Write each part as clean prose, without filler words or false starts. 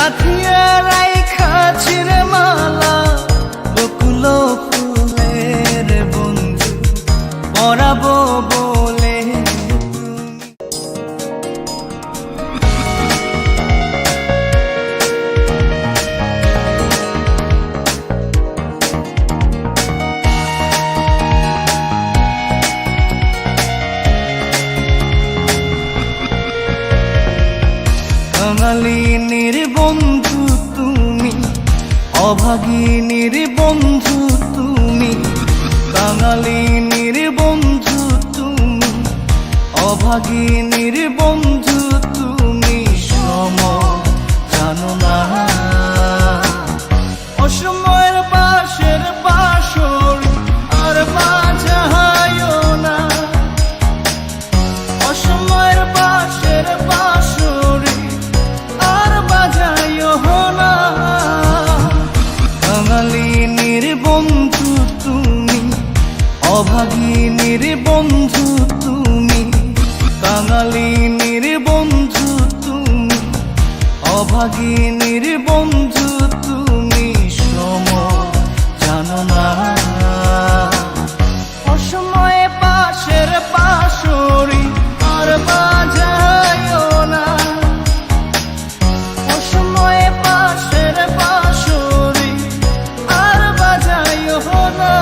গাথিয়া রাইখাছি রে মালা বকুল ফুলের বন্ধু পরাবো বলে কাঙালিনীর বন্ধু তুমি, অভাগিনীর বন্ধু তুমি। কাঙালিনীর বন্ধু তুমি, অভাগিনীর বন্ধু তুমি। সম জানো না অসময়ের বাঁশের বাঁশরি আর বাজায়ও না। অসময়ের বাঁশের বাঁশরি আর বাজায়ও না। কাঙালিনীর বন্ধু তুমি, অভাগিনীর বন্ধু তুমি। কাঙালিনীর বন্ধু তুমি, অভাগিনীর বন্ধু তুমি। সম জানো না অসময়ে পাশের পাশরি আর বাজায়ও না। অসময়ে পাশের পাশরি আর বাজায়ও না।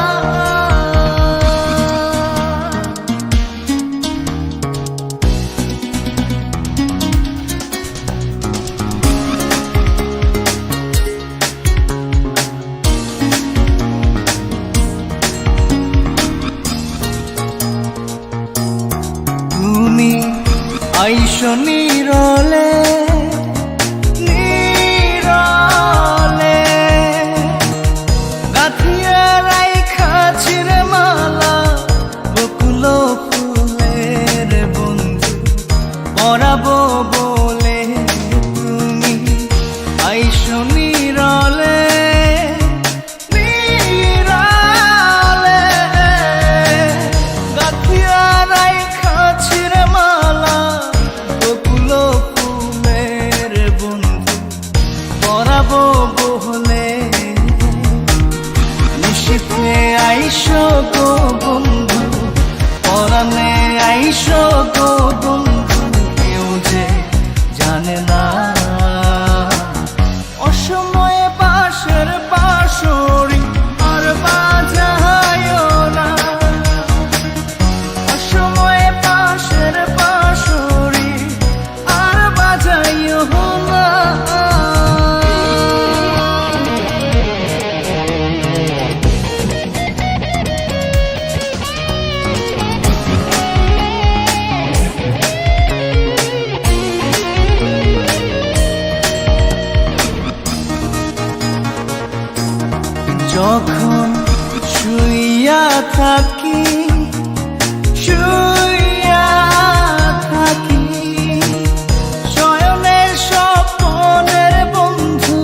তুমি আইসো নীরলে নীরলে, গাথিয়া রাইখাছি রে মালা বকুল ফুলের বন্ধু পরাবো বলে তুমি। আইসো নীরলে নীরলে, গাথিয়া রাইখাছি রে মালা বকুল ফুলের বন্ধু পরাবো বলে। নিশীথে আইসো গো বন্ধু, পরাণে আইসো গো বন্ধু। কেউ যে জানে না অসময়ে পাশের পাশরি আর বাজায়ও না। অসময়ে পাশের পাশরি আর বাজায়ও না। যখন শুইয়া থাকি শুইয়া থাকি, শয়নের স্বপ্নের বন্ধু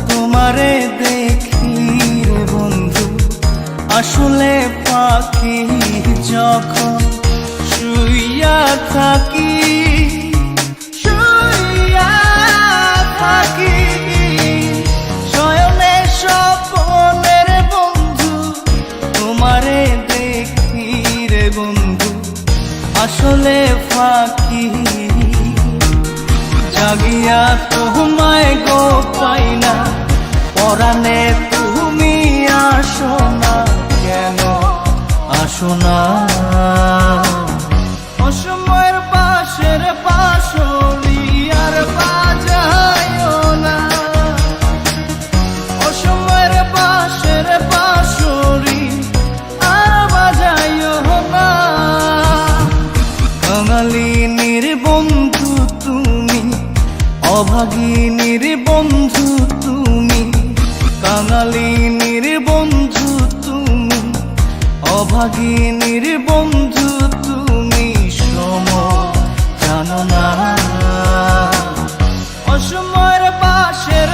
তোমারে দেখি রে বন্ধু আসলে পাখি। যখন শুইয়া থাকি শুইয়া থাকি, শয়নের স্বপ্নের বন্ধু তোমারে দেখি রে বন্ধু আসলে ফাঁকি। জাগিয়া তোমায় গো পাই না, পরাণে তুমি আসো না। কেন আসো না অসময়ের পাশের পাশরি আর বাজায়ও না। অসময়ের পাশের পাশরি আর বাজায়ও না। কাঙালিনীর বন্ধু তুমি, অভাগিনীর বন্ধু তুমি। কাঙালিনীর বন্ধু তুমি, অভাগিনীর বন্ধু তুমি। সম জানো না অসময়ের পাশের